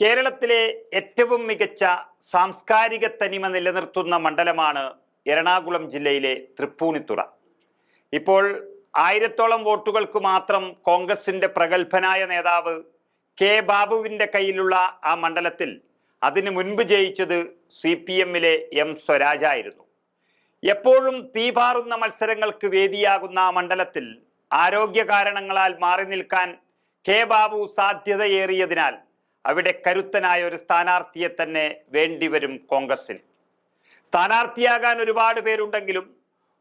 കേരളത്തിലെ ഏറ്റവും മികച്ച സാംസ്കാരിക തനിമ നിലനിർത്തുന്ന മണ്ഡലമാണ് എറണാകുളം ജില്ലയിലെ തൃപ്പൂണിത്തുറ. ഇപ്പോൾ 1000ഓളം വോട്ടുകൾക്ക് മാത്രം കോൺഗ്രസിന്റെ പ്രഗത്ഭനായ നേതാവ് കെ ബാബുവിന്റെ കയ്യിലുള്ള ആ മണ്ഡലത്തിൽ അതിനു മുൻപ് ജയിച്ചത് CPMലെ M സ്വരാജായിരുന്നു. എപ്പോഴും തീപാറുന്ന മത്സരങ്ങൾക്ക് വേദിയാകുന്ന ആ മണ്ഡലത്തിൽ ആരോഗ്യ കാരണങ്ങളാൽ മാറി നിൽക്കാൻ കെ ബാബു സാധ്യതയേറിയതിനാൽ അവിടെ കരുത്തനായ ഒരു സ്ഥാനാർത്ഥിയെ തന്നെ വേണ്ടിവരും കോൺഗ്രസിന്. സ്ഥാനാർത്ഥിയാകാൻ ഒരുപാട് പേരുണ്ടെങ്കിലും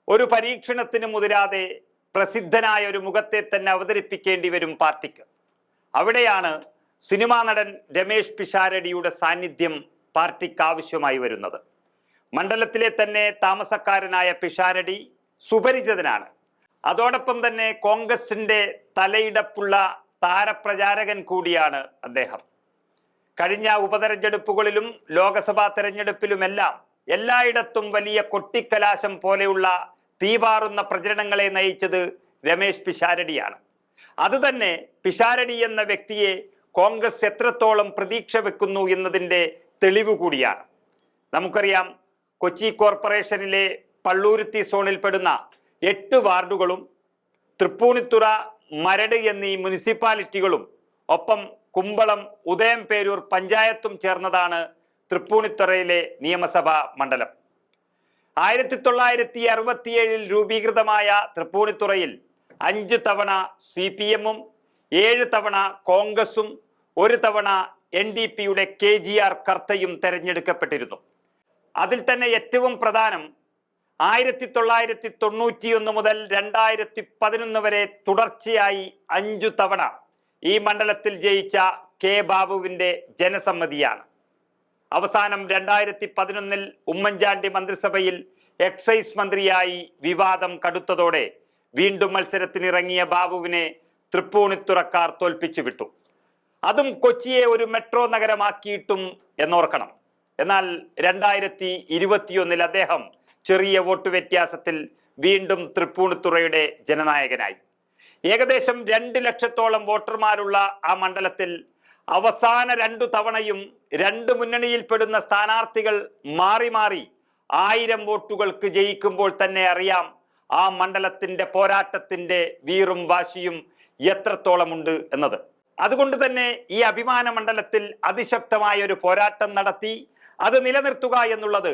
ഒരു പരീക്ഷണത്തിന് മുതിരാതെ പ്രസിദ്ധനായ ഒരു മുഖത്തെ തന്നെ അവതരിപ്പിക്കേണ്ടി വരും പാർട്ടിക്ക്. അവിടെയാണ് സിനിമാ നടൻ രമേശ് പിഷാരടിയുടെ സാന്നിധ്യം പാർട്ടിക്ക് ആവശ്യമായി വരുന്നത്. മണ്ഡലത്തിലെ തന്നെ താമസക്കാരനായ പിഷാരടി സുപരിചിതനാണ്. അതോടൊപ്പം തന്നെ കോൺഗ്രസിന്റെ തലയിടപ്പുള്ള താരപ്രചാരകൻ കൂടിയാണ് അദ്ദേഹം. കഴിഞ്ഞ ഉപതെരഞ്ഞെടുപ്പുകളിലും ലോക്സഭാ തെരഞ്ഞെടുപ്പിലുമെല്ലാം എല്ലായിടത്തും വലിയ കൊട്ടിക്കലാശം പോലെയുള്ള തീപാറുന്ന പ്രചരണങ്ങളെ നയിച്ചത് രമേശ് പിഷാരടിയാണ്. അതുതന്നെ പിഷാരടി എന്ന വ്യക്തിയെ കോൺഗ്രസ് എത്രത്തോളം പ്രതീക്ഷ വെക്കുന്നു എന്നതിൻ്റെ തെളിവ് കൂടിയാണ്. നമുക്കറിയാം, കൊച്ചി കോർപ്പറേഷനിലെ പള്ളൂരുത്തി സോണിൽപ്പെടുന്ന 8 വാർഡുകളും തൃപ്പൂണിത്തുറ, മരട് എന്നീ മുനിസിപ്പാലിറ്റികളും ഒപ്പം കുമ്പളം, ഉദയംപേരൂർ പഞ്ചായത്തും ചേർന്നതാണ് തൃപ്പൂണിത്തുറയിലെ നിയമസഭാ മണ്ഡലം. 1967 രൂപീകൃതമായ തൃപ്പൂണിത്തുറയിൽ 5 തവണ CPMും 7 തവണ കോൺഗ്രസും 1 തവണ NDPയുടെ KGR കർത്തയും തെരഞ്ഞെടുക്കപ്പെട്ടിരുന്നു. അതിൽ തന്നെ ഏറ്റവും പ്രധാനം 1991 മുതൽ 2011 വരെ തുടർച്ചയായി 5 തവണ ഈ മണ്ഡലത്തിൽ ജയിച്ച കെ ബാബുവിന്റെ ജനസമ്മതിയാണ്. അവസാനം 2011 ഉമ്മൻചാണ്ടി മന്ത്രിസഭയിൽ എക്സൈസ് മന്ത്രിയായി വിവാദം കടുത്തതോടെ വീണ്ടും മത്സരത്തിനിറങ്ങിയ ബാബുവിനെ തൃപ്പൂണിത്തുറക്കാർ തോൽപ്പിച്ചു വിട്ടു. അതും കൊച്ചിയെ ഒരു മെട്രോ നഗരമാക്കിയിട്ടും എന്നോർക്കണം. എന്നാൽ 2021 അദ്ദേഹം ചെറിയ വോട്ട് വ്യത്യാസത്തിൽ വീണ്ടും തൃപ്പൂണിത്തുറയുടെ ജനനായകനായി. ഏകദേശം 2 ലക്ഷത്തോളം വോട്ടർമാരുള്ള ആ മണ്ഡലത്തിൽ അവസാന 2 തവണയും 2 മുന്നണിയിൽപ്പെടുന്ന സ്ഥാനാർത്ഥികൾ മാറി മാറി 1000 വോട്ടുകൾക്ക് ജയിക്കുമ്പോൾ തന്നെ അറിയാം ആ മണ്ഡലത്തിന്റെ പോരാട്ടത്തിന്റെ വീറും വാശിയും എത്രത്തോളമുണ്ട് എന്നത്. അതുകൊണ്ട് തന്നെ ഈ അഭിമാന മണ്ഡലത്തിൽ അതിശക്തമായ ഒരു പോരാട്ടം നടത്തി അത് നിലനിർത്തുക എന്നുള്ളത്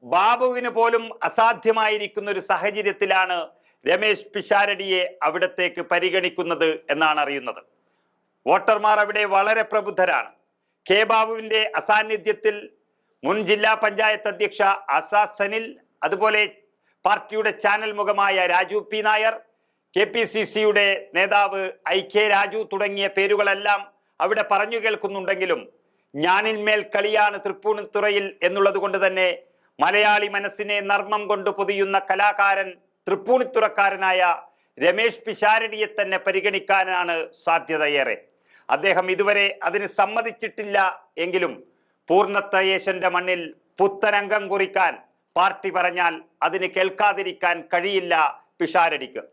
ബാബുവിന് പോലും അസാധ്യമായിരിക്കുന്ന ഒരു സാഹചര്യത്തിലാണ് രമേശ് പിഷാരടിയെ അവിടത്തേക്ക് പരിഗണിക്കുന്നത് എന്നാണ് അറിയുന്നത്. വോട്ടർമാർ അവിടെ വളരെ പ്രബുദ്ധരാണ്. കെ ബാബുവിന്റെ അസാന്നിധ്യത്തിൽ മുൻ ജില്ലാ പഞ്ചായത്ത് അധ്യക്ഷ ആസാ സനിൽ, അതുപോലെ പാർട്ടിയുടെ ചാനൽ മുഖമായ രാജു പി നായർ, KPCCയുടെ നേതാവ് IK രാജു തുടങ്ങിയ പേരുകളെല്ലാം അവിടെ പറഞ്ഞു കേൾക്കുന്നുണ്ടെങ്കിലും ഞാനിന്മേൽ കളിയാണ് തൃപ്പൂണിത്തുറയിൽ എന്നുള്ളത് കൊണ്ട് തന്നെ മലയാളി മനസ്സിനെ നർമ്മം കൊണ്ട് പൊതിയുന്ന കലാകാരൻ തൃപ്പൂണിത്തുറക്കാരനായ രമേശ് പിഷാരടിയെ തന്നെ പരിഗണിക്കാനാണ് സാധ്യതയേറെ. അദ്ദേഹം ഇതുവരെ അതിന് സമ്മതിച്ചിട്ടില്ല എങ്കിലും പൂർണ്ണത്രയേശന്റെ മണ്ണിൽ പുത്തനംഗം കുറിക്കാൻ പാർട്ടി പറഞ്ഞാൽ അതിന് കേൾക്കാതിരിക്കാൻ കഴിയില്ല പിഷാരടിക്ക്.